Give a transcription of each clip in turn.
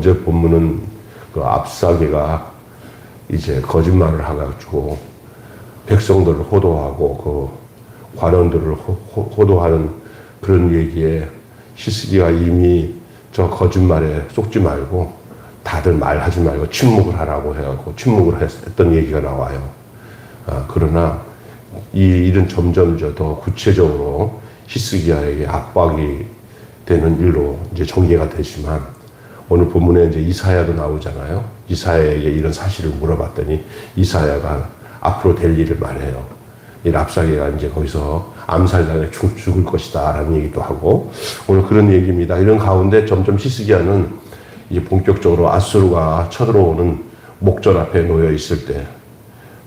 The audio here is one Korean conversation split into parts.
어제 본문은 그 압사개가 이제 거짓말을 해가지고 백성들을 호도하고 그 관원들을 호도하는 그런 얘기에 히스기야가 이미 저 거짓말에 속지 말고 다들 말하지 말고 침묵을 하라고 해갖고 침묵을 했던 얘기가 나와요. 그러나 이 일은 점점 더 구체적으로 히스기야에게 압박이 되는 일로 이제 전개가 되지만 오늘 본문에 이제 이사야도 나오잖아요. 이사야에게 이런 사실을 물어봤더니 이사야가 앞으로 될 일을 말해요. 이 랍사개가 이제 거기서 암살당해 죽을 것이다 라는 얘기도 하고 오늘 그런 얘기입니다. 이런 가운데 점점 히스기야는 이제 본격적으로 아수르가 쳐들어오는 목전 앞에 놓여 있을 때,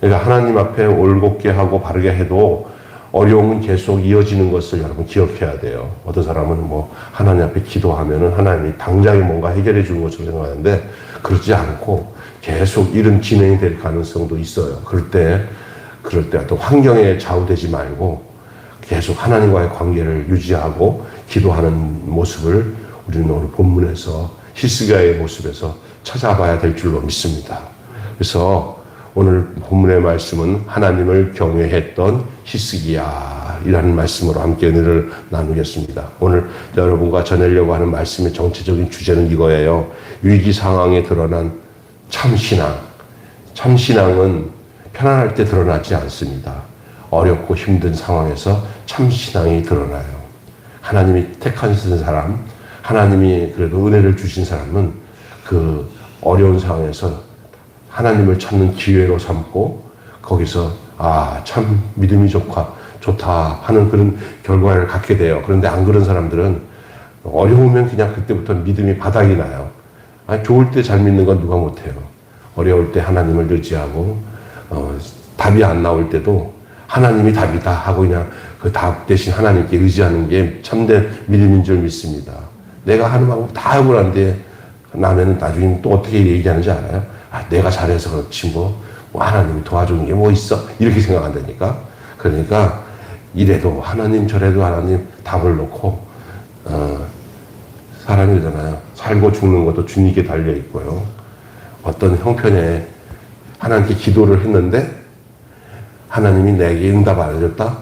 그러니까 하나님 앞에 올곧게 하고 바르게 해도 어려움은 계속 이어지는 것을 여러분 기억해야 돼요. 어떤 사람은 뭐 하나님 앞에 기도하면은 하나님이 당장에 뭔가 해결해 주는 것처럼 생각하는데 그렇지 않고 계속 일은 진행이 될 가능성도 있어요. 그럴 때 어떤 환경에 좌우되지 말고 계속 하나님과의 관계를 유지하고 기도하는 모습을 우리는 오늘 본문에서 히스기야의 모습에서 찾아봐야 될 줄로 믿습니다. 그래서 오늘 본문의 말씀은 하나님을 경외했던 히스기야이라는 말씀으로 함께 은혜를 나누겠습니다. 오늘 여러분과 전하려고 하는 말씀의 정체적인 주제는 이거예요. 위기 상황에 드러난 참신앙. 참신앙은 편안할 때 드러나지 않습니다. 어렵고 힘든 상황에서 참신앙이 드러나요. 하나님이 택하신 사람, 하나님이 그래도 은혜를 주신 사람은 그 어려운 상황에서 하나님을 찾는 기회로 삼고 거기서 참 믿음이 좋다 하는 그런 결과를 갖게 돼요. 그런데 안 그런 사람들은 어려우면 그냥 그때부터 믿음이 바닥이 나요. 좋을 때 잘 믿는 건 누가 못해요. 어려울 때 하나님을 의지하고 답이 안 나올 때도 하나님이 답이다 하고 그냥 그 답 대신 하나님께 의지하는 게 참된 믿음인 줄 믿습니다. 내가 하는 방법 다 하고 난데 나면은 나중에 또 어떻게 얘기하는지 알아요? 내가 잘해서 그렇지 뭐 하나님이 도와주는 게 뭐 있어? 이렇게 생각한다니까. 그러니까 이래도 하나님 저래도 하나님 답을 놓고 사람이 그러잖아요. 살고 죽는 것도 주님께 달려 있고요. 어떤 형편에 하나님께 기도를 했는데 하나님이 내게 응답 안 해줬다?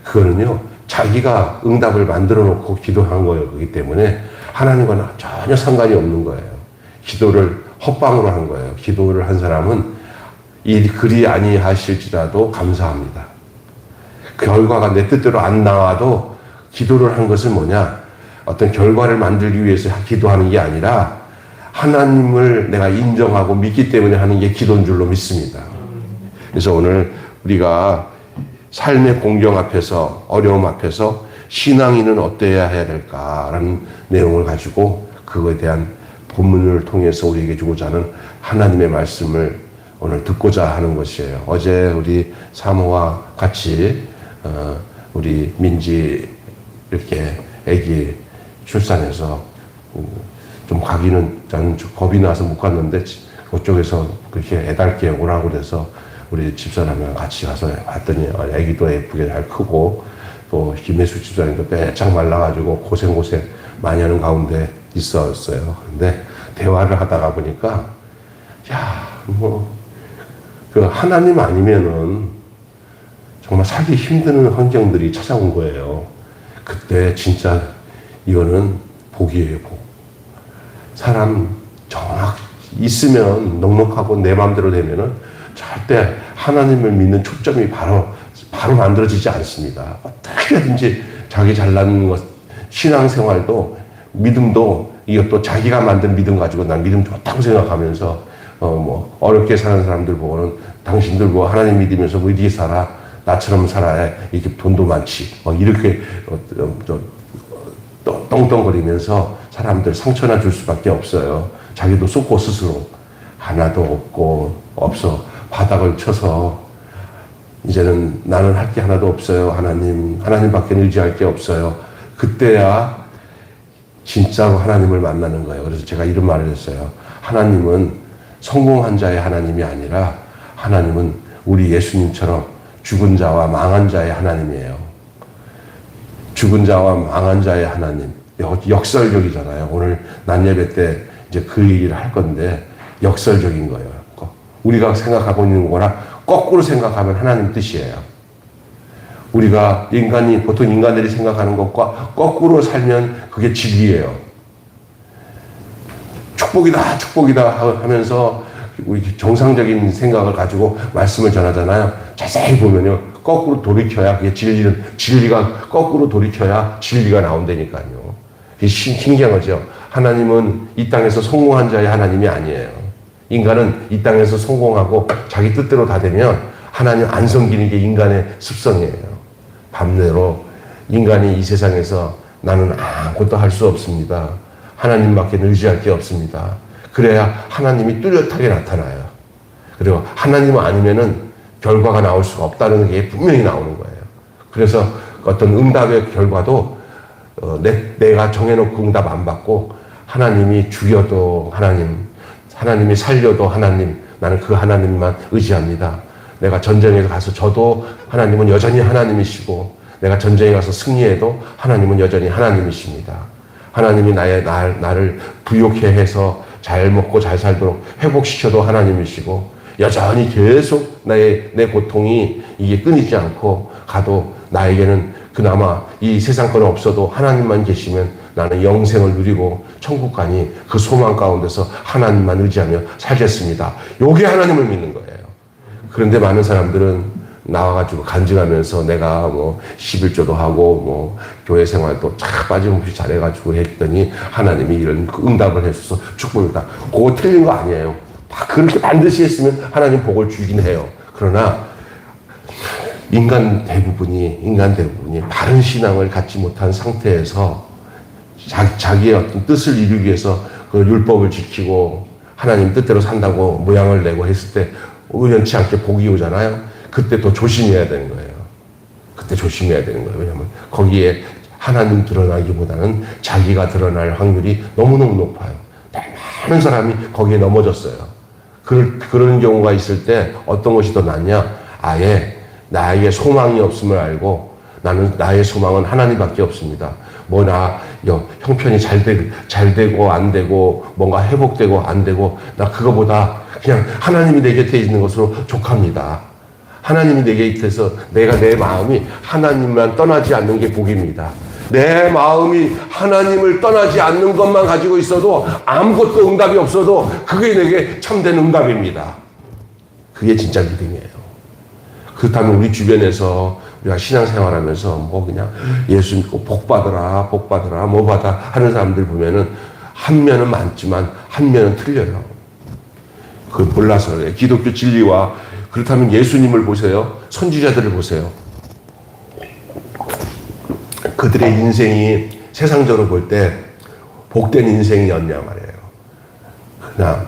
그거는요 자기가 응답을 만들어 놓고 기도한 거예요. 그렇기 때문에 하나님과는 전혀 상관이 없는 거예요. 기도를 헛방으로 한 거예요. 기도를 한 사람은 이 그리 아니하실지라도 감사합니다. 결과가 내 뜻대로 안 나와도 기도를 한 것은 뭐냐? 어떤 결과를 만들기 위해서 기도하는 게 아니라 하나님을 내가 인정하고 믿기 때문에 하는 게 기도인 줄로 믿습니다. 그래서 오늘 우리가 삶의 공경 앞에서 어려움 앞에서 신앙인은 어때야 해야 될까라는 내용을 가지고 그거에 대한 본문을 통해서 우리에게 주고자 하는 하나님의 말씀을 오늘 듣고자 하는 것이에요. 어제 우리 사모와 같이 우리 민지 이렇게 아기 출산해서 좀 가기는 저는 겁이 나서 못 갔는데 그쪽에서 그렇게 애달게 오라고 그래서 우리 집사람이랑 같이 가서 봤더니 아기도 예쁘게 잘 크고 또 김혜수 집사님도 빼짝 말라가지고 고생 많이 하는 가운데 있었어요. 근데 대화를 하다가 보니까 그 하나님 아니면은 정말 살기 힘든 환경들이 찾아온 거예요. 그때 진짜 이거는 복이에요, 복. 사람 정확 있으면 넉넉하고 내 마음대로 되면은 절대 하나님을 믿는 초점이 바로 만들어지지 않습니다. 어떻게든지 자기 잘나는 것, 신앙생활도 믿음도 이것도 자기가 만든 믿음 가지고 난 믿음 좋다고 생각하면서 뭐 어렵게 사는 사람들 보고는 당신들 뭐 하나님 믿으면서 뭐 이렇게 살아 나처럼 살아야 이렇게 돈도 많지 이렇게 떵떵거리면서 사람들 상처나 줄 수밖에 없어요. 자기도 쏟고 스스로 하나도 없고 없어 바닥을 쳐서 이제는 나는 할 게 하나도 없어요. 하나님밖에 의지할 게 없어요. 그때야 진짜로 하나님을 만나는 거예요. 그래서 제가 이런 말을 했어요. 하나님은 성공한 자의 하나님이 아니라 하나님은 우리 예수님처럼 죽은 자와 망한 자의 하나님이에요. 죽은 자와 망한 자의 하나님. 역설적이잖아요. 오늘 낮예배 때 이제 그 얘기를 할 건데 역설적인 거예요. 우리가 생각하고 있는 거랑 거꾸로 생각하면 하나님 뜻이에요. 우리가 보통 인간들이 생각하는 것과 거꾸로 살면 그게 진리예요. 축복이다, 축복이다 하면서 우리 정상적인 생각을 가지고 말씀을 전하잖아요. 자세히 보면요. 거꾸로 돌이켜야 그게 진리가 거꾸로 돌이켜야 진리가 나온다니까요. 이게 신기한 거죠. 하나님은 이 땅에서 성공한 자의 하나님이 아니에요. 인간은 이 땅에서 성공하고 자기 뜻대로 다 되면 하나님 안 섬기는 게 인간의 습성이에요. 반대로 인간이 이 세상에서 나는 아무것도 할 수 없습니다. 하나님밖에 의지할 게 없습니다. 그래야 하나님이 뚜렷하게 나타나요. 그리고 하나님 아니면은 결과가 나올 수가 없다는 게 분명히 나오는 거예요. 그래서 어떤 응답의 결과도 내가 정해놓고 응답 안 받고 하나님이 죽여도 하나님이 살려도 하나님, 나는 그 하나님만 의지합니다. 내가 전쟁에 가서 져도 하나님은 여전히 하나님이시고 내가 전쟁에 가서 승리해도 하나님은 여전히 하나님이십니다. 하나님이 나를 부욕해 해서 잘 먹고 잘 살도록 회복시켜도 하나님이시고 여전히 계속 내 고통이 이게 끊이지 않고 가도 나에게는 그나마 이 세상 건 없어도 하나님만 계시면 나는 영생을 누리고 천국 가니 그 소망 가운데서 하나님만 의지하며 살겠습니다. 요게 하나님을 믿는 거예요. 그런데 많은 사람들은 나와가지고 간증하면서 내가 11조도 하고 교회 생활도 쫙 빠짐없이 잘해가지고 했더니 하나님이 이런 응답을 해줘서 축복을 다. 그거 틀린 거 아니에요. 다 그렇게 반드시 했으면 하나님 복을 주긴 해요. 그러나 인간 대부분이 바른 신앙을 갖지 못한 상태에서 자기의 어떤 뜻을 이루기 위해서 그 율법을 지키고 하나님 뜻대로 산다고 모양을 내고 했을 때 우연치 않게 복이 오잖아요. 그때 또 조심해야 되는 거예요. 왜냐하면 거기에 하나님 드러나기보다는 자기가 드러날 확률이 너무너무 높아요. 많은 사람이 거기에 넘어졌어요. 그런 경우가 있을 때 어떤 것이 더 낫냐? 아예 나에게 소망이 없음을 알고 나의 소망은 하나님밖에 없습니다. 형편이 잘 되고 안 되고 뭔가 회복되고 안 되고 나 그거보다 그냥 하나님이 내 곁에 있는 것으로 족합니다. 하나님이 내 곁에서 내 마음이 하나님만 떠나지 않는 게 복입니다. 내 마음이 하나님을 떠나지 않는 것만 가지고 있어도 아무것도 응답이 없어도 그게 내게 참된 응답입니다. 그게 진짜 믿음이에요. 그렇다면 우리 주변에서 우리가 신앙생활하면서 그냥 예수 믿고 복 받으라 뭐 받아 하는 사람들 보면은 한 면은 많지만 한 면은 틀려요. 그걸 몰라서 그래요. 기독교 진리와 그렇다면 예수님을 보세요. 선지자들을 보세요. 그들의 인생이 세상적으로 볼 때 복된 인생이었냐 말이에요. 그러나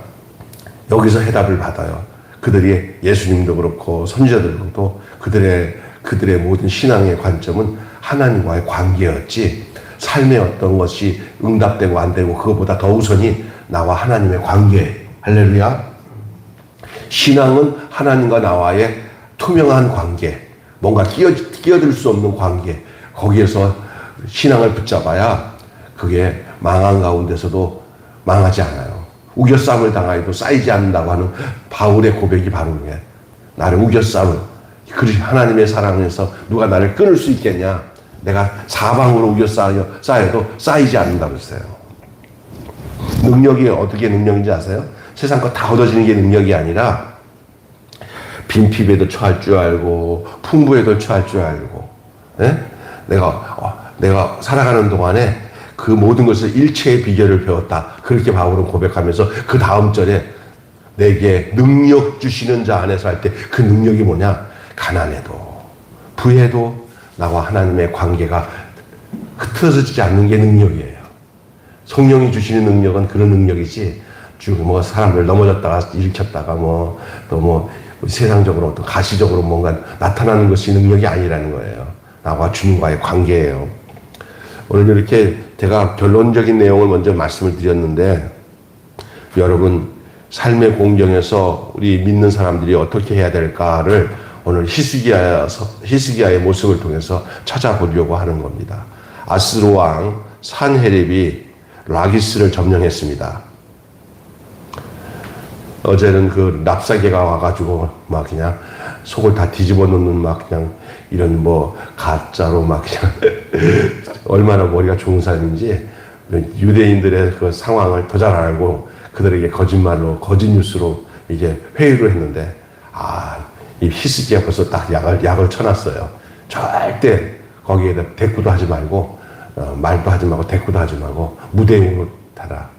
여기서 해답을 받아요. 그들이 예수님도 그렇고 선지자들도 그들의 모든 신앙의 관점은 하나님과의 관계였지 삶의 어떤 것이 응답되고 안 되고 그것보다 더 우선이 나와 하나님의 관계. 할렐루야. 신앙은 하나님과 나와의 투명한 관계, 뭔가 끼어들 수 없는 관계. 거기에서 신앙을 붙잡아야 그게 망한 가운데서도 망하지 않아요. 우겨싸움을 당하여도 쌓이지 않는다고 하는 바울의 고백이 바로 그게. 나를 우겨싸움, 하나님의 사랑에서 누가 나를 끊을 수 있겠냐. 내가 사방으로 우겨싸여도 쌓이지 않는다고 했어요. 능력이 어떻게 능력인지 아세요? 세상 거 다 얻어지는 게 능력이 아니라 빈핍에도 처할 줄 알고 풍부에도 처할 줄 알고 내가 살아가는 동안에 그 모든 것을 일체의 비결을 배웠다. 그렇게 바울은 고백하면서 그 다음 절에 내게 능력 주시는 자 안에서 할 때 그 능력이 뭐냐? 가난해도 부해도 나와 하나님의 관계가 흐트러지지 않는 게 능력이에요. 성령이 주시는 능력은 그런 능력이지 사람을 넘어졌다가 일으켰다가 세상적으로 어떤 가시적으로 뭔가 나타나는 것이 능력이 아니라는 거예요. 나와 주님과의 관계예요. 오늘 이렇게 제가 결론적인 내용을 먼저 말씀을 드렸는데 여러분 삶의 공정에서 우리 믿는 사람들이 어떻게 해야 될까를 오늘 히스기야의 모습을 통해서 찾아보려고 하는 겁니다. 아스로 왕 산헤립이 라기스를 점령했습니다. 어제는 그 납사개가 와가지고 막 그냥 속을 다 뒤집어 놓는 막 그냥 이런 뭐 가짜로 막 그냥 얼마나 머리가 좋은 사람인지 유대인들의 그 상황을 더 잘 알고 그들에게 거짓말로 거짓 뉴스로 이게 회유를 했는데 이 히스기야 벌써 딱 약을 쳐놨어요. 절대 거기에다 대꾸도 하지 말고 말도 하지 말고 대꾸도 하지 말고 무대응으로 달아.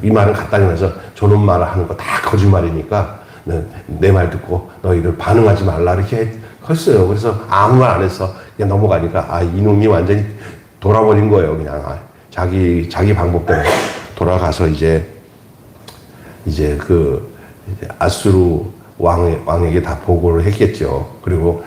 이 말은 갖다 주면서 저놈 말을 하는 거 다 거짓말이니까 내 말 듣고 너희들 반응하지 말라 이렇게 했어요. 그래서 아무 말 안 했어. 그냥 넘어가니까 이놈이 완전히 돌아버린 거예요. 그냥 자기 방법대로 돌아가서 이제 아수르 왕에게 다 보고를 했겠죠. 그리고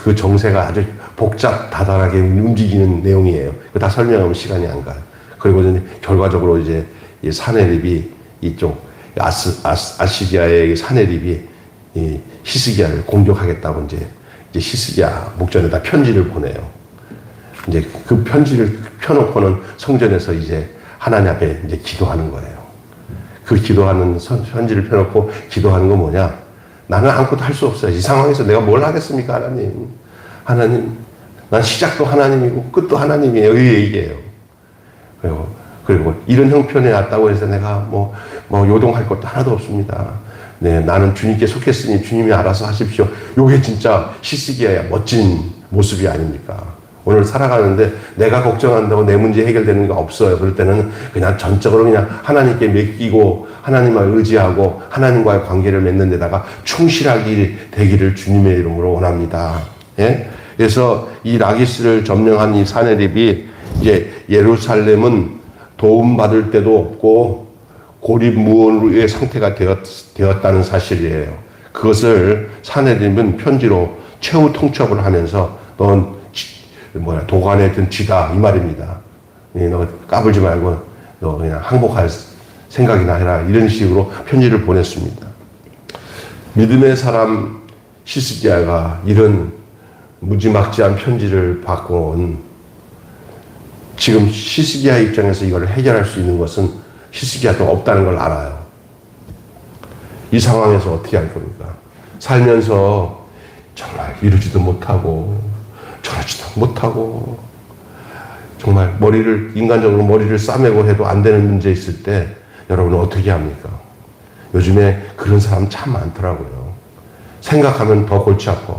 그 정세가 아주 복잡다단하게 움직이는 내용이에요. 그거 다 설명하면 시간이 안 가요. 그리고 결과적으로 이제 사네립이 이쪽 아시리아의 사네립이 이 히스기야를 공격하겠다고 이제 히스기야 목전에다 편지를 보내요. 이제 그 편지를 펴놓고는 성전에서 이제 하나님 앞에 이제 기도하는 거예요. 그 기도하는 편지를 펴놓고 기도하는 건 뭐냐? 나는 아무것도 할 수 없어요. 이 상황에서 내가 뭘 하겠습니까, 하나님? 하나님, 난 시작도 하나님이고 끝도 하나님이에요. 이 얘기예요. 그리고 이런 형편에 왔다고 해서 내가 뭐 요동할 것도 하나도 없습니다. 네, 나는 주님께 속했으니 주님이 알아서 하십시오. 요게 진짜 히스기야의 멋진 모습이 아닙니까? 오늘 살아가는데 내가 걱정한다고 내 문제 해결되는 게 없어요. 그럴 때는 그냥 전적으로 그냥 하나님께 맡기고 하나님을 의지하고 하나님과의 관계를 맺는 데다가 충실하게 되기를 주님의 이름으로 원합니다. 예? 그래서 이 라기스를 점령한 이 사네립이 이제 예루살렘은 도움받을 데도 없고 고립무원의 상태가 되었다는 사실이에요. 그것을 사네립은 편지로 최후 통첩을 하면서 넌 도관에 든 쥐다 이 말입니다. 너 까불지 말고 너 그냥 항복할 생각이나 해라 이런 식으로 편지를 보냈습니다. 믿음의 사람 히스기야가 이런 무지막지한 편지를 받고 지금 히스기야 입장에서 이걸 해결할 수 있는 것은 히스기야도 없다는 걸 알아요. 이 상황에서 어떻게 할 겁니까? 살면서 정말 이루지도 못하고 저러지도 못하고 정말 인간적으로 머리를 싸매고 해도 안 되는 문제 있을 때 여러분은 어떻게 합니까? 요즘에 그런 사람 참 많더라고요. 생각하면 더 골치 아파.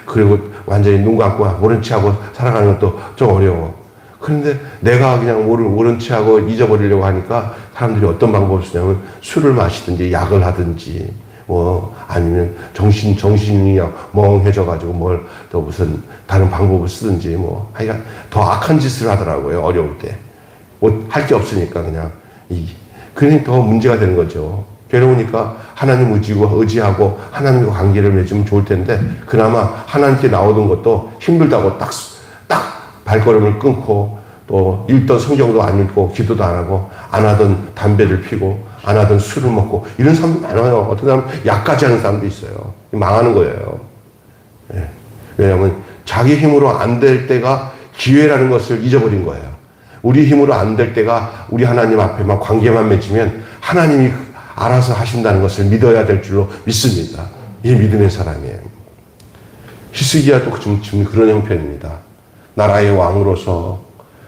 그리고 완전히 눈 감고 모른 체 하고 살아가는 것도 좀 어려워. 그런데 내가 그냥 모른 체 하고 잊어버리려고 하니까 사람들이 어떤 방법을 쓰냐면 술을 마시든지 약을 하든지 아니면 정신이 멍해져가지고 또 무슨 다른 방법을 쓰든지 하여간 더 악한 짓을 하더라고요. 어려울 때. 할 게 없으니까 그러니 더 문제가 되는 거죠. 괴로우니까 하나님 의지하고 하나님과 관계를 맺으면 좋을 텐데 그나마 하나님께 나오던 것도 힘들다고 딱 발걸음을 끊고 또 읽던 성경도 안 읽고 기도도 안 하고 안 하던 담배를 피고 안 하던 술을 먹고 이런 사람도 많아요. 어떤 사람은 약까지 하는 사람도 있어요. 망하는 거예요. 예. 왜냐하면 자기 힘으로 안 될 때가 기회라는 것을 잊어버린 거예요. 우리 힘으로 안 될 때가 우리 하나님 앞에만 관계만 맺으면 하나님이 알아서 하신다는 것을 믿어야 될 줄로 믿습니다. 이 믿음의 사람이에요. 히스기야도 지금 그런 형편입니다. 나라의 왕으로서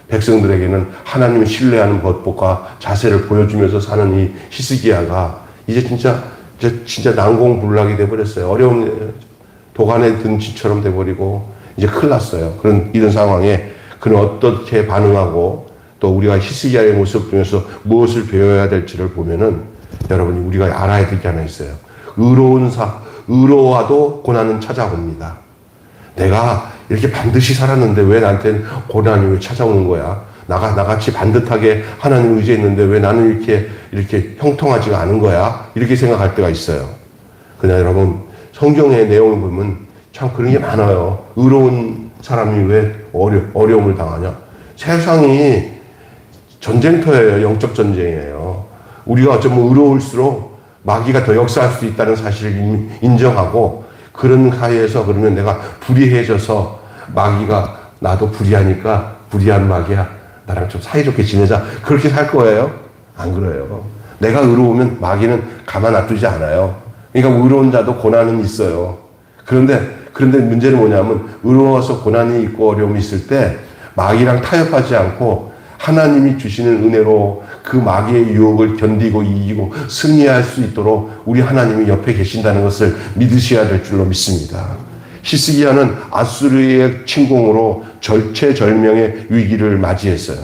백성들에게는 하나님을 신뢰하는 법과 자세를 보여주면서 사는 이 히스기야가 이제 진짜 난공불락이 돼버렸어요. 어려운 도간에 든 쥐처럼 돼버리고 이제 큰일 났어요. 이런 상황에 그는 어떻게 반응하고 또 우리가 히스기야의 모습 중에서 무엇을 배워야 될지를 보면은 여러분이 우리가 알아야 될 게 하나 있어요. 의로와도 고난은 찾아옵니다. 내가 이렇게 반드시 살았는데 왜 나한테는 고난이 왜 찾아오는 거야? 나같이 반듯하게 하나님을 의지했는데 왜 나는 이렇게 형통하지가 않은 거야? 이렇게 생각할 때가 있어요. 그냥 여러분, 성경의 내용을 보면 참 그런 게 많아요. 의로운 사람이 왜 어려움을 당하냐? 세상이 전쟁터예요. 영적 전쟁이에요. 우리가 어쩌면 의로울수록 마귀가 더 역사할 수 있다는 사실을 인정하고 그런 사이에서 그러면 내가 불의해져서 마귀가 나도 불의하니까 불의한 마귀야. 나랑 좀 사이좋게 지내자. 그렇게 살 거예요? 안 그래요. 내가 의로우면 마귀는 가만 놔두지 않아요. 그러니까 의로운 자도 고난은 있어요. 그런데 문제는 뭐냐면 의로워서 고난이 있고 어려움이 있을 때 마귀랑 타협하지 않고 하나님이 주시는 은혜로 그 마귀의 유혹을 견디고 이기고 승리할 수 있도록 우리 하나님이 옆에 계신다는 것을 믿으셔야 될 줄로 믿습니다. 히스기야는 아수르의 침공으로 절체절명의 위기를 맞이했어요.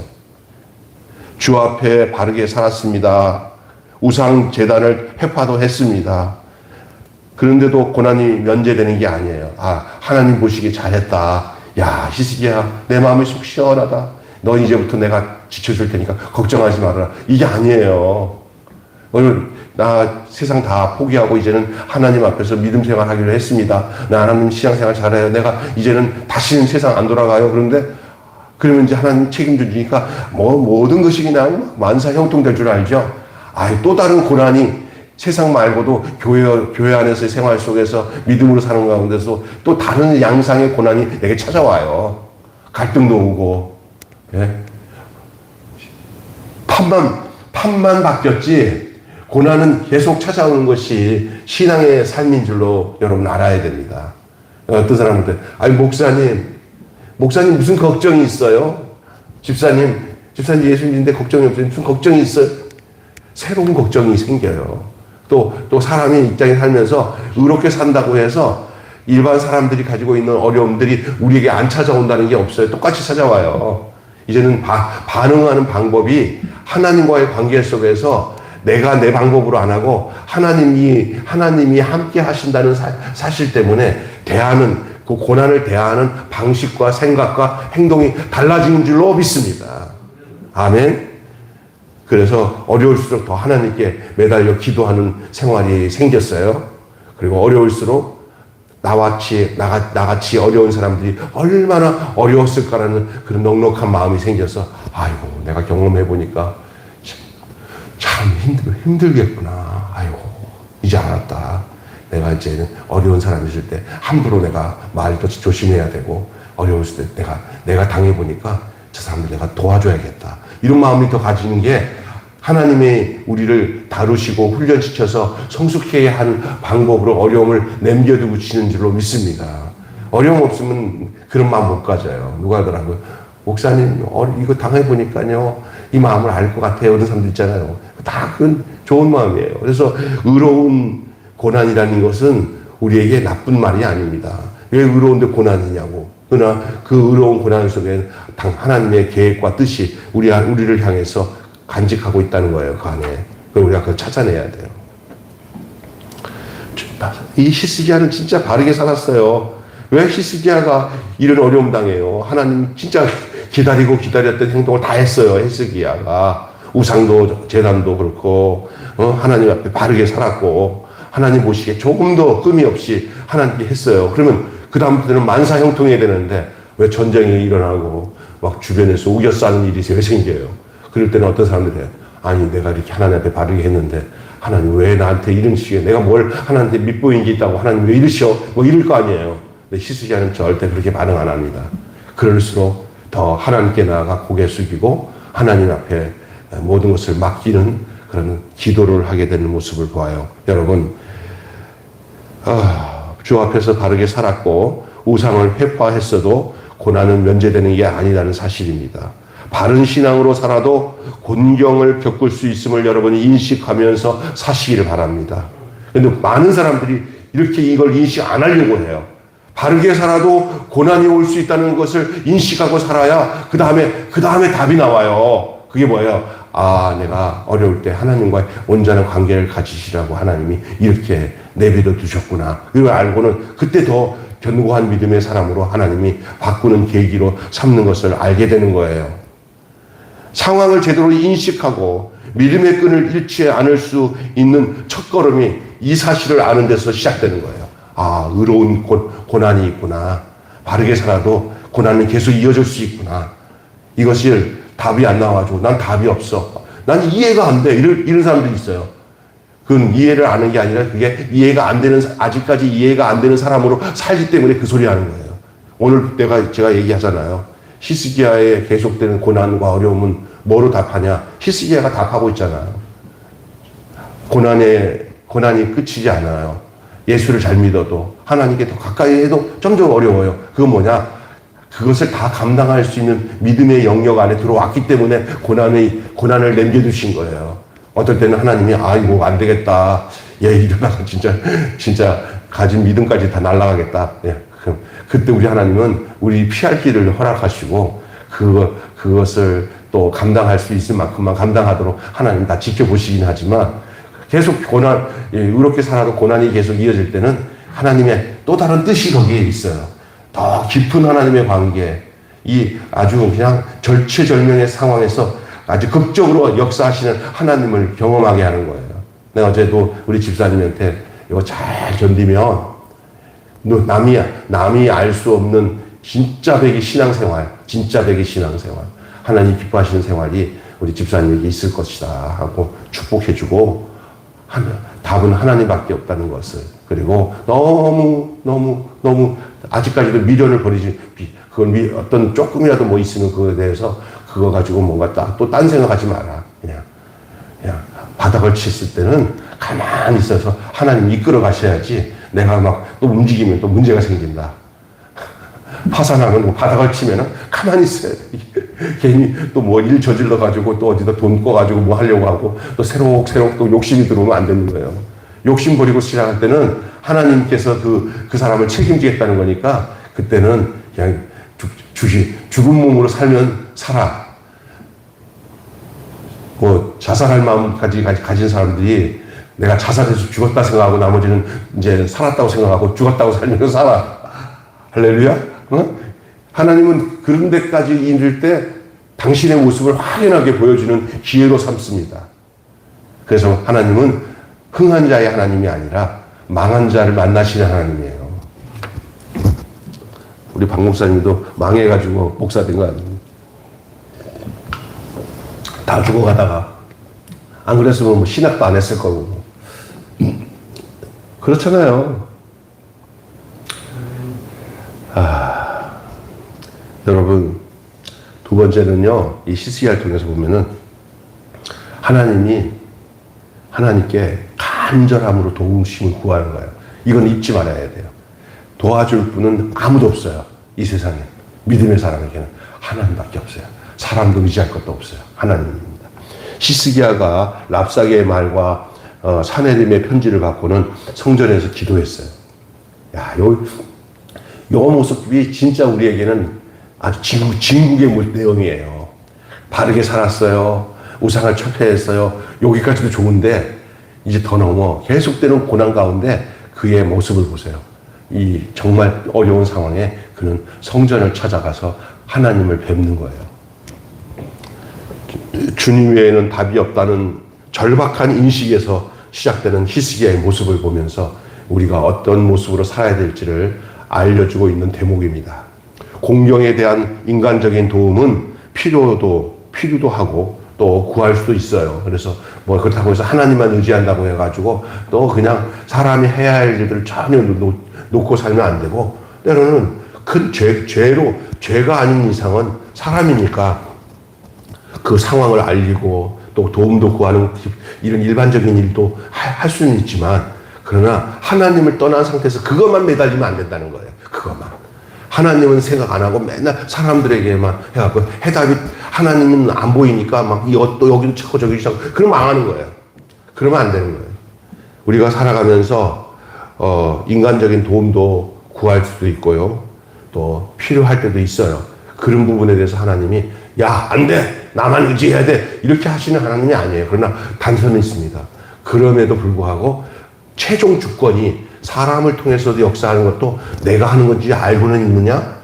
주 앞에 바르게 살았습니다. 우상 제단을 회파도 했습니다. 그런데도 고난이 면제되는 게 아니에요. 하나님 보시기 잘했다. 야, 히스기야, 내 마음이 속 시원하다. 너 이제부터 내가 지켜줄 테니까 걱정하지 말아라. 이게 아니에요. 오늘 나 세상 다 포기하고 이제는 하나님 앞에서 믿음 생활하기로 했습니다. 나 하나님 신앙생활 잘해요. 내가 이제는 다시는 세상 안 돌아가요. 그러면 이제 하나님 책임져 주니까 모든 것이 그냥 만사 형통될 줄 알죠. 또 다른 고난이 세상 말고도 교회 안에서의 생활 속에서 믿음으로 사는 가운데서 또 다른 양상의 고난이 내게 찾아와요. 갈등도 오고, 예? 판만 바뀌었지, 고난은 계속 찾아오는 것이 신앙의 삶인 줄로 여러분 알아야 됩니다. 어떤 사람한테, 목사님 무슨 걱정이 있어요? 집사님 예수 믿는데 걱정이 없어요. 무슨 걱정이 있어요? 새로운 걱정이 생겨요. 또 사람이 입장에 살면서 의롭게 산다고 해서 일반 사람들이 가지고 있는 어려움들이 우리에게 안 찾아온다는 게 없어요. 똑같이 찾아와요. 이제는 반응하는 방법이 하나님과의 관계 속에서 내가 내 방법으로 안 하고 하나님이 함께 하신다는 사실 때문에 그 고난을 대하는 방식과 생각과 행동이 달라지는 줄로 믿습니다. 아멘. 그래서 어려울수록 더 하나님께 매달려 기도하는 생활이 생겼어요. 그리고 어려울수록 나같이 어려운 사람들이 얼마나 어려웠을까라는 그런 넉넉한 마음이 생겨서, 내가 경험해보니까 참 힘들겠구나. 이제 알았다. 내가 이제는 어려운 사람이 있을 때 함부로 내가 말도 조심해야 되고, 어려웠을 때 내가 당해보니까 저 사람들 내가 도와줘야겠다. 이런 마음이 더 가지는 게 하나님의 우리를 다루시고 훈련시켜서 성숙해야 하는 방법으로 어려움을 남겨두고 치는 줄로 믿습니다. 어려움 없으면 그런 마음 못 가져요. 누가 하더라고요. 목사님, 이거 당해보니까요, 이 마음을 알 것 같아요. 그런 사람들 있잖아요. 다 그건 좋은 마음이에요. 그래서 의로운 고난이라는 것은 우리에게 나쁜 말이 아닙니다. 왜 의로운데 고난이냐고. 그러나 그 의로운 고난 속에 하나님의 계획과 뜻이 우리를 향해서 간직하고 있다는 거예요, 그 안에. 그럼 우리가 그걸 찾아내야 돼요. 이 히스기야는 진짜 바르게 살았어요. 왜 히스기야가 이런 어려움 당해요? 하나님 진짜 기다렸던 행동을 다 했어요, 히스기야가. 우상도, 제단도 그렇고, 하나님 앞에 바르게 살았고, 하나님 보시기에 조금 더 끔이 없이 하나님께 했어요. 그러면 그다음부터는 만사 형통해야 되는데, 왜 전쟁이 일어나고, 막 주변에서 우겨싸는 일이 왜 생겨요? 그럴 때는 어떤 사람들이 해요. 내가 이렇게 하나님 앞에 바르게 했는데 하나님 왜 나한테 이런 식의 내가 뭘 하나님한테 밑보인 게 있다고 하나님 왜 이러셔? 이럴 거 아니에요. 근데 히스기야는 절대 그렇게 반응 안 합니다. 그럴수록 더 하나님께 나아가 고개 숙이고 하나님 앞에 모든 것을 맡기는 그런 기도를 하게 되는 모습을 보아요. 여러분, 주 앞에서 바르게 살았고 우상을 회파했어도 고난은 면제되는 게 아니라는 사실입니다. 바른 신앙으로 살아도 곤경을 겪을 수 있음을 여러분이 인식하면서 사시기를 바랍니다. 그런데 많은 사람들이 이렇게 이걸 인식 안 하려고 해요. 바르게 살아도 고난이 올 수 있다는 것을 인식하고 살아야 그 다음에 답이 나와요. 그게 뭐예요? 내가 어려울 때 하나님과의 온전한 관계를 가지시라고 하나님이 이렇게 내버려 두셨구나. 이걸 알고는 그때 더 견고한 믿음의 사람으로 하나님이 바꾸는 계기로 삼는 것을 알게 되는 거예요. 상황을 제대로 인식하고 믿음의 끈을 잃지 않을 수 있는 첫걸음이 이 사실을 아는 데서 시작되는 거예요. 의로운 고난이 있구나. 바르게 살아도 고난은 계속 이어질 수 있구나. 이것을 답이 안 나와가지고 난 답이 없어. 난 이해가 안 돼. 이런 사람들이 있어요. 그건 이해를 아는 게 아니라 그게 아직까지 이해가 안 되는 사람으로 살기 때문에 그 소리 하는 거예요. 오늘 제가 얘기하잖아요. 히스기야의 계속되는 고난과 어려움은 뭐로 답하냐? 히스기야가 답하고 있잖아요. 고난이 끝이지 않아요. 예수를 잘 믿어도 하나님께 더 가까이 해도 점점 어려워요. 그건 뭐냐? 그것을 다 감당할 수 있는 믿음의 영역 안에 들어왔기 때문에 고난을 남겨두신 거예요. 어떨 때는 하나님이 아이고 안 되겠다. 얘 이러다가 진짜 가진 믿음까지 다 날아가겠다. 예. 그때 우리 하나님은 우리 피할 길을 허락하시고 그것을 또 감당할 수 있을 만큼만 감당하도록 하나님 다 지켜보시긴 하지만 계속 의롭게 살아도 고난이 계속 이어질 때는 하나님의 또 다른 뜻이 거기에 있어요. 더 깊은 하나님의 관계, 이 아주 그냥 절체절명의 상황에서 아주 극적으로 역사하시는 하나님을 경험하게 하는 거예요. 내가 어제도 우리 집사님한테 이거 잘 견디면 남이 알 수 없는 진짜 백의 신앙생활, 하나님 기뻐하시는 생활이 우리 집사님에게 있을 것이다 하고 축복해주고 답은 하나님밖에 없다는 것을, 그리고 너무 아직까지도 미련을 버리지, 그건 어떤 조금이라도 뭐 있으면 그거에 대해서 그거 가지고 뭔가 또 딴 생각하지 마라. 그냥 바닥을 쳤을 때는 가만히 있어서 하나님 이끌어 가셔야지, 내가 막 또 움직이면 또 문제가 생긴다. 파산하면 바닥을 치면은 가만히 있어야 돼. 괜히 또 뭐 일 저질러 가지고 또 어디다 돈 꺼 가지고 뭐 하려고 하고 또 새록새록 또 욕심이 들어오면 안 되는 거예요. 욕심 버리고 시작할 때는 하나님께서 그 사람을 책임지겠다는 거니까 그때는 그냥 죽은 몸으로 살면 살아. 뭐 자살할 마음까지 가진 사람들이 내가 자살해서 죽었다 생각하고 나머지는 이제 살았다고 생각하고 죽었다고 살면서 살아. 할렐루야? 어? 하나님은 그런 데까지 이를 때 당신의 모습을 확연하게 보여주는 기회로 삼습니다. 그래서 하나님은 흥한 자의 하나님이 아니라 망한 자를 만나시는 하나님이에요. 우리 박 목사님도 망해가지고 목사된 거 아니에요? 다 죽어가다가 안 그랬으면 뭐 신학도 안 했을 거고. 그렇잖아요. 여러분, 두 번째는요, 이 히스기야를 통해서 보면은 하나님께 간절함으로 도우심을 구하는 거예요. 이건 잊지 말아야 돼요. 도와줄 분은 아무도 없어요. 이 세상에. 믿음의 사람에게는 하나님밖에 없어요. 사람도 의지할 것도 없어요. 하나님입니다. 히스기야가 랍사게의 말과 사네림의 편지를 갖고는 성전에서 기도했어요. 야, 요 모습이 진짜 우리에게는 아주 진국의 내용이에요. 바르게 살았어요. 우상을 철폐했어요. 여기까지도 좋은데 이제 더 넘어 계속되는 고난 가운데 그의 모습을 보세요. 이 정말 어려운 상황에 그는 성전을 찾아가서 하나님을 뵙는 거예요. 주님 외에는 답이 없다는 절박한 인식에서 시작되는 히스기야의 모습을 보면서 우리가 어떤 모습으로 살아야 될지를 알려주고 있는 대목입니다. 공경에 대한 인간적인 도움은 필요도 하고 또 구할 수도 있어요. 그래서 뭐 그렇다고 해서 하나님만 의지한다고 해가지고 또 그냥 사람이 해야 할 일들을 전혀 놓고 살면 안 되고, 때로는 큰 죄가 아닌 이상은 사람이니까 그 상황을 알리고 또 도움도 구하는 이런 일반적인 일도 할 수는 있지만, 그러나 하나님을 떠난 상태에서 그것만 매달리면 안 된다는 거예요. 그것만. 하나님은 생각 안 하고 맨날 사람들에게만 해갖고 해답이, 하나님은 안 보이니까 막 또 여기도 찾고 저기도 찾고, 그러면 망하는 거예요. 그러면 안 되는 거예요. 우리가 살아가면서 인간적인 도움도 구할 수도 있고요. 또 필요할 때도 있어요. 그런 부분에 대해서 하나님이 야, 안 돼! 나만 의지해야 돼! 이렇게 하시는 하나님이 아니에요. 그러나 단서는 있습니다. 그럼에도 불구하고 최종 주권이 사람을 통해서도 역사하는 것도 내가 하는 건지 알고는 있느냐?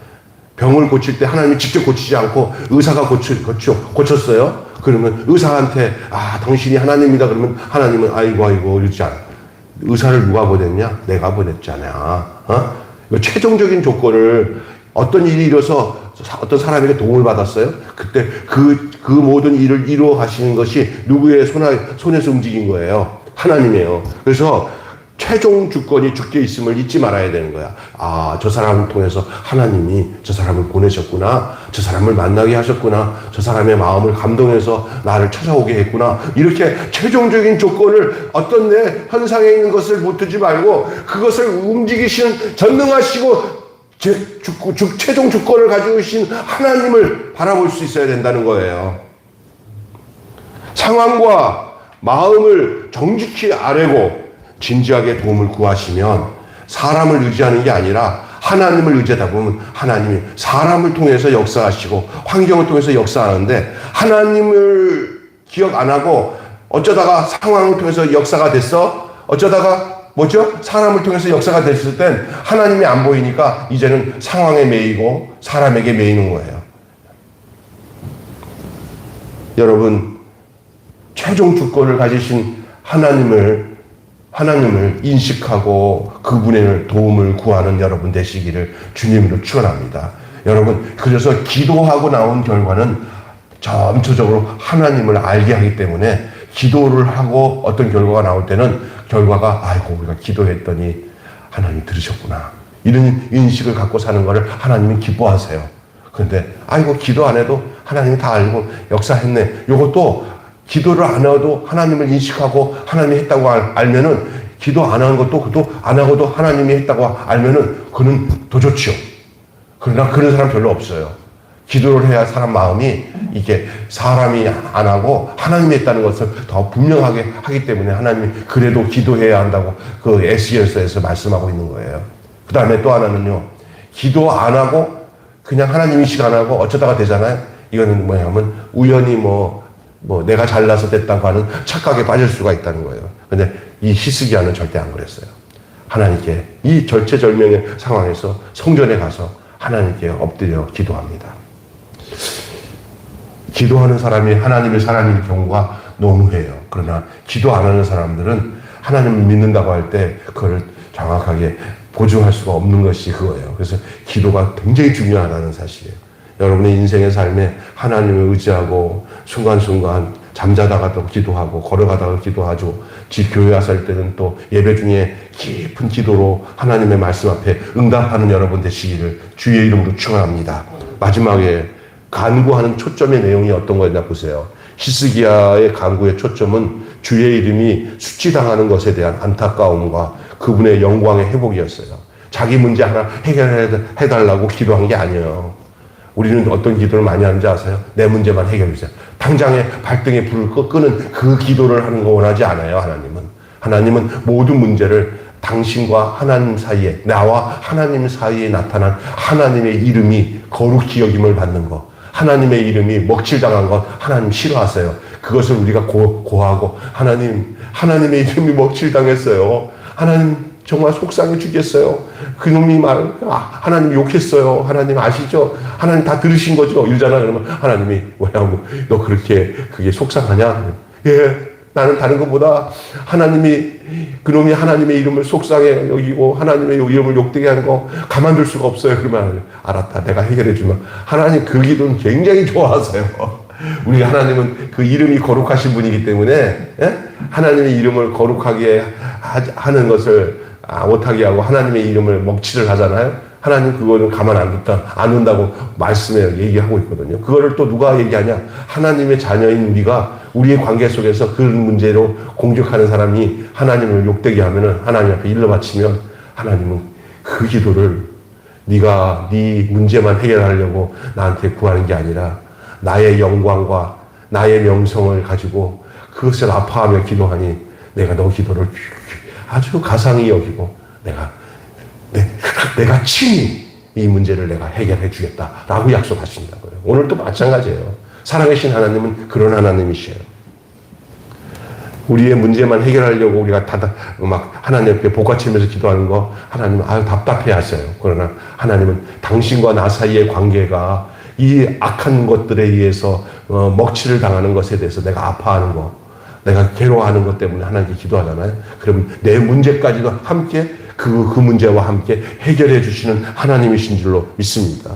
병을 고칠 때 하나님이 직접 고치지 않고 의사가 고쳤어요? 그러면 의사한테 당신이 하나님이다 그러면 하나님은 아이고 이러지 않아. 의사를 누가 보냈냐? 내가 보냈잖아. 최종적인 조건을, 어떤 일이 일어서 어떤 사람에게 도움을 받았어요? 그때 그 모든 일을 이루어 가시는 것이 누구의 손에서 움직인 거예요? 하나님이에요. 그래서 최종 주권이 주께 있음을 잊지 말아야 되는 거야. 아, 저 사람을 통해서 하나님이 저 사람을 보내셨구나. 저 사람을 만나게 하셨구나. 저 사람의 마음을 감동해서 나를 찾아오게 했구나. 이렇게 최종적인 조건을 어떤 내 현상에 있는 것을 못 두지 말고 그것을 움직이시는 전능하시고 최종 주권을 가지고 계신 하나님을 바라볼 수 있어야 된다는 거예요. 상황과 마음을 정직히 아뢰고 진지하게 도움을 구하시면 사람을 의지하는 게 아니라 하나님을 의지하다 보면 하나님이 사람을 통해서 역사하시고 환경을 통해서 역사하는데 하나님을 기억 안 하고 어쩌다가 상황을 통해서 역사가 됐어? 어쩌다가 사람을 통해서 역사가 됐을 땐 하나님이 안 보이니까 이제는 상황에 매이고 사람에게 매이는 거예요. 여러분, 최종 주권을 가지신 하나님을 인식하고 그분의 도움을 구하는 여러분 되시기를 주님으로 축원합니다. 여러분, 그래서 기도하고 나온 결과는 전체적으로 하나님을 알게 하기 때문에 기도를 하고 어떤 결과가 나올 때는 결과가 아이고 우리가 기도했더니 하나님 들으셨구나 이런 인식을 갖고 사는 것을 하나님은 기뻐하세요. 그런데 아이고 기도 안 해도 하나님이 다 알고 역사했네. 이것도 기도를 안 해도 하나님을 인식하고 하나님이 했다고 알면은 기도 안 하는 것도 그것도 안 하고도 하나님이 했다고 알면은 그는 더 좋지요. 그러나 그런 사람 별로 없어요. 기도를 해야 사람 마음이 이게 사람이 안 하고 하나님이 했다는 것을 더 분명하게 하기 때문에 하나님이 그래도 기도해야 한다고 그 에스겔서에서 말씀하고 있는 거예요. 그 다음에 또 하나는요. 기도 안 하고 그냥 하나님 인식 안 하고 어쩌다가 되잖아요. 이거는 뭐냐면 우연히 내가 잘나서 됐다고 하는 착각에 빠질 수가 있다는 거예요. 근데 이 히스기야는 절대 안 그랬어요. 하나님께 이 절체절명의 상황에서 성전에 가서 하나님께 엎드려 기도합니다. 기도하는 사람이 하나님의 사람인 경우가 너무해요. 그러나 기도 안 하는 사람들은 하나님을 믿는다고 할 때 그걸 정확하게 보증할 수가 없는 것이 그거예요. 그래서 기도가 굉장히 중요하다는 사실이에요. 여러분의 인생의 삶에 하나님을 의지하고 순간순간 잠자다가도 기도하고 걸어가다가 기도하죠. 교회 와서 할 때는 또 예배 중에 깊은 기도로 하나님의 말씀 앞에 응답하는 여러분 되시기를 주의 이름으로 축원합니다. 마지막에 간구하는 초점의 내용이 어떤 거였나 보세요. 히스기야의 간구의 초점은 주의 이름이 수치당하는 것에 대한 안타까움과 그분의 영광의 회복이었어요. 자기 문제 하나 해결해달라고 기도한 게 아니에요. 우리는 어떤 기도를 많이 하는지 아세요? 내 문제만 해결해주세요. 당장에 발등에 불을 끄는 그 기도를 하는 거 원하지 않아요. 하나님은 모든 문제를 당신과 하나님 사이에, 나와 하나님 사이에 나타난 하나님의 이름이 거룩히 여김을 받는 것, 하나님의 이름이 먹칠당한 것 하나님 싫어하세요. 그것을 우리가 고하고 하나님의 이름이 먹칠당했어요. 하나님 정말 속상해 죽겠어요. 그놈이 하나님 욕했어요. 하나님 아시죠? 하나님 다 들으신 거죠? 이러잖아. 그러면 하나님이 너 그렇게 그게 속상하냐? 예, 나는 다른 것보다 그놈이 하나님의 이름을 속상해 여기고 하나님의 이름을 욕되게 하는 거 가만둘 수가 없어요. 그러면 알았다. 내가 해결해 주면 하나님 그 기도는 굉장히 좋아하세요. 우리 하나님은 그 이름이 거룩하신 분이기 때문에 하나님의 이름을 거룩하게 하는 것을 못하게 하고 하나님의 이름을 먹칠을 하잖아요. 하나님 그거는 가만 안 둔다고 말씀에 얘기하고 있거든요. 그거를 또 누가 얘기하냐? 하나님의 자녀인 우리가 우리의 관계 속에서 그 문제로 공격하는 사람이 하나님을 욕되게 하면은 하나님 앞에 일러 바치면 하나님은 그 기도를 네가 네 문제만 해결하려고 나한테 구하는 게 아니라 나의 영광과 나의 명성을 가지고 그것을 아파하며 기도하니 내가 너 기도를 아주 가상히 여기고 내가 친히 이 문제를 내가 해결해 주겠다라고 약속하신다고요. 오늘도 마찬가지예요. 살아계신 하나님은 그런 하나님이시에요. 우리의 문제만 해결하려고 우리가 하나님 앞에 복받치면서 기도하는 거 하나님은 답답해 하세요. 그러나 하나님은 당신과 나 사이의 관계가 이 악한 것들에 의해서 먹칠을 당하는 것에 대해서 내가 아파하는 거, 내가 괴로워하는 것 때문에 하나님께 기도하잖아요. 그럼 내 문제까지도 함께 그 문제와 함께 해결해 주시는 하나님이신 줄로 믿습니다.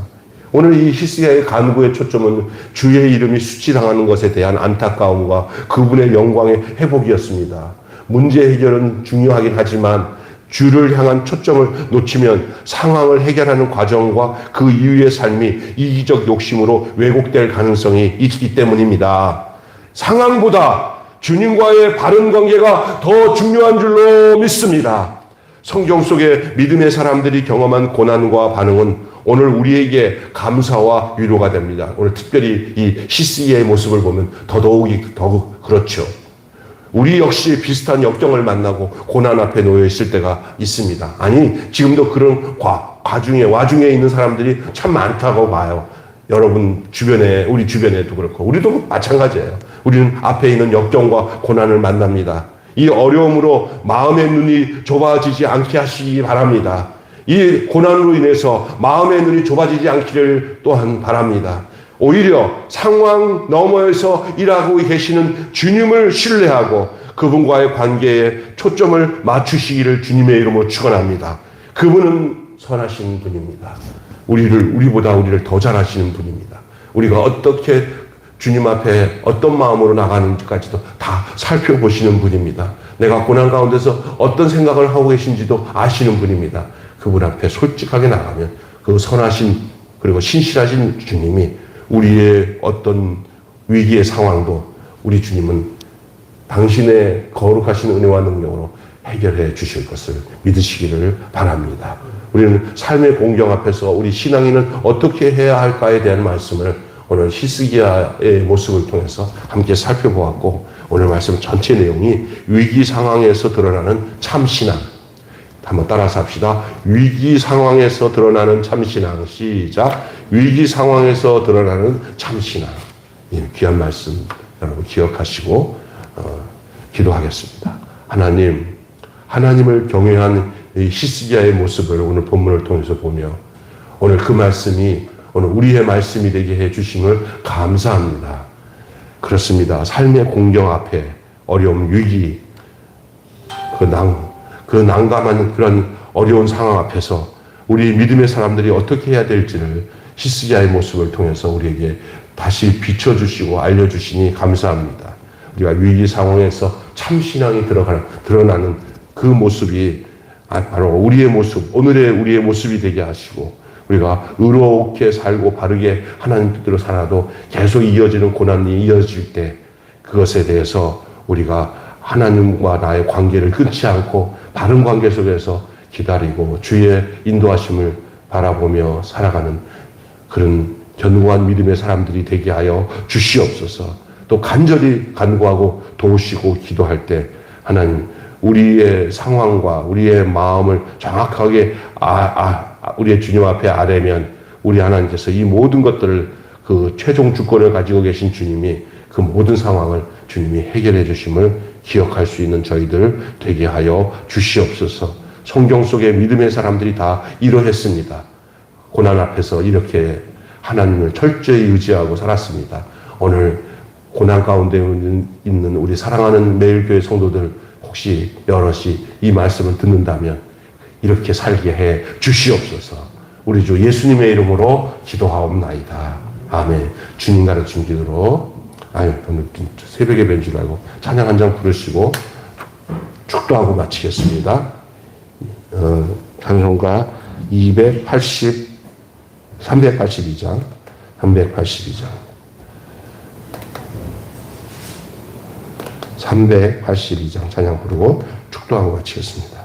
오늘 이 히스기야의 간구의 초점은 주의 이름이 수치당하는 것에 대한 안타까움과 그분의 영광의 회복이었습니다. 문제 해결은 중요하긴 하지만 주를 향한 초점을 놓치면 상황을 해결하는 과정과 그 이후의 삶이 이기적 욕심으로 왜곡될 가능성이 있기 때문입니다. 상황보다 주님과의 바른 관계가 더 중요한 줄로 믿습니다. 성경 속에 믿음의 사람들이 경험한 고난과 반응은 오늘 우리에게 감사와 위로가 됩니다. 오늘 특별히 이 히스기야의 모습을 보면 더더욱 그렇죠. 우리 역시 비슷한 역경을 만나고 고난 앞에 놓여 있을 때가 있습니다. 아니, 지금도 그런 와중에 있는 사람들이 참 많다고 봐요. 여러분 주변에, 우리 주변에도 그렇고, 우리도 마찬가지예요. 우리는 앞에 있는 역경과 고난을 만납니다. 이 어려움으로 마음의 눈이 좁아지지 않게 하시기 바랍니다. 이 고난으로 인해서 마음의 눈이 좁아지지 않기를 또한 바랍니다. 오히려 상황 너머에서 일하고 계시는 주님을 신뢰하고 그분과의 관계에 초점을 맞추시기를 주님의 이름으로 축원합니다. 그분은 선하신 분입니다. 우리보다 우리를 더 잘하시는 분입니다. 우리가 어떻게 주님 앞에 어떤 마음으로 나가는지까지도 다 살펴보시는 분입니다. 내가 고난 가운데서 어떤 생각을 하고 계신지도 아시는 분입니다. 그분 앞에 솔직하게 나가면 그 선하신 그리고 신실하신 주님이 우리의 어떤 위기의 상황도 우리 주님은 당신의 거룩하신 은혜와 능력으로 해결해 주실 것을 믿으시기를 바랍니다. 우리는 삶의 공경 앞에서 우리 신앙인은 어떻게 해야 할까에 대한 말씀을 오늘 히스기야의 모습을 통해서 함께 살펴보았고, 오늘 말씀 전체 내용이 위기 상황에서 드러나는 참신앙. 한번 따라서 합시다. 위기 상황에서 드러나는 참신앙. 시작. 위기 상황에서 드러나는 참신앙. 귀한 말씀 여러분 기억하시고 기도하겠습니다. 하나님을 경외한 이 히스기야의 모습을 오늘 본문을 통해서 보며 오늘 그 말씀이 오늘 우리의 말씀이 되게 해주심을 감사합니다. 그렇습니다. 삶의 공경 앞에 어려움, 위기, 그 난감한 그런 어려운 상황 앞에서 우리 믿음의 사람들이 어떻게 해야 될지를 히스기야의 모습을 통해서 우리에게 다시 비춰주시고 알려주시니 감사합니다. 우리가 위기 상황에서 참신앙이 드러나는 그 모습이 바로 우리의 모습, 오늘의 우리의 모습이 되게 하시고, 우리가 의롭게 살고 바르게 하나님 뜻대로 살아도 계속 이어지는 고난이 이어질 때 그것에 대해서 우리가 하나님과 나의 관계를 끊지 않고 바른 관계 속에서 기다리고 주의 인도하심을 바라보며 살아가는 그런 견고한 믿음의 사람들이 되게 하여 주시옵소서. 또 간절히 간구하고 도우시고 기도할 때 하나님 우리의 상황과 우리의 마음을 정확하게 우리의 주님 앞에 아뢰면 우리 하나님께서 이 모든 것들을 그 최종 주권을 가지고 계신 주님이 그 모든 상황을 주님이 해결해 주심을 기억할 수 있는 저희들 되게 하여 주시옵소서. 성경 속의 믿음의 사람들이 다 이러했습니다. 고난 앞에서 이렇게 하나님을 철저히 의지하고 살았습니다. 오늘 고난 가운데 있는 우리 사랑하는 매일교회 성도들 혹시 여럿이 이 말씀을 듣는다면 이렇게 살게 해 주시옵소서. 우리 주 예수님의 이름으로 기도하옵나이다. 아멘. 주님 가르침 기도로 오늘 새벽에 뵌 줄 알고 찬양 한 장 부르시고 축도하고 마치겠습니다. 찬송가 382장 찬양 부르고 축도하고 마치겠습니다.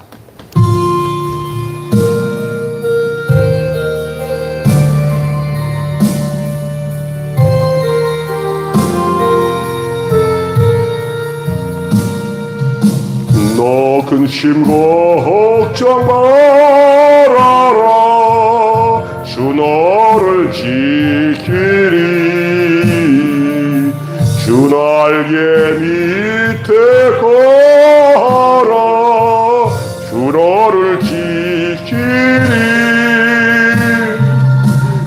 너 근심 걱정 말아라. 주 너를 지키리. 주 날개 밑에 거하라. 주 너를 지키리.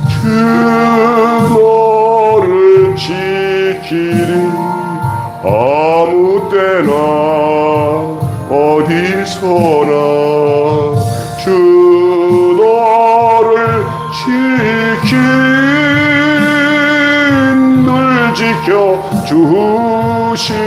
주 너를 지키리. 아무 때나 어디서나 주 너를 늘 지켜 주시니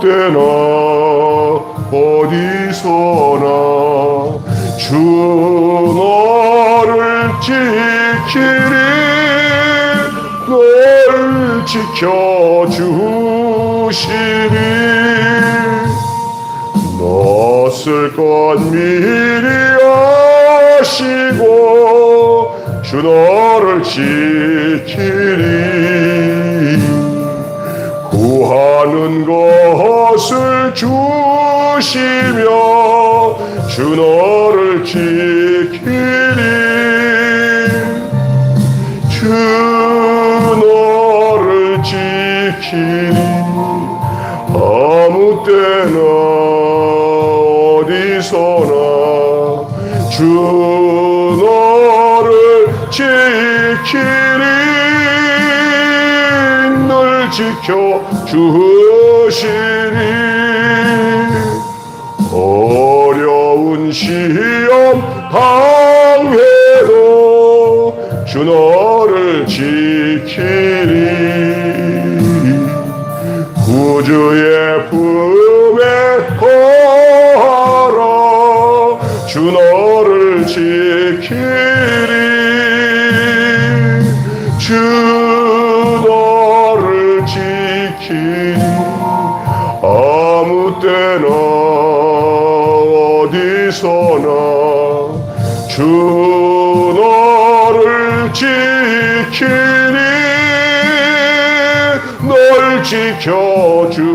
때나 어디서나 주 너를 지키리 널 지켜주시리 낯설 것 미리 아시고 주 너를 지키리 구하는 것을 주시며 주 너를 지키리 주 너를 지키리 아무 때나 어디서나 주 너를 지키리 널 지켜주시리 어려운 시험 당해도 주 너를 지키리 구주의 품에 거하라 주 너를 지키리 주 너를 지키리 아무 때나 어디서나 주 너를 지키리 널 지켜주시리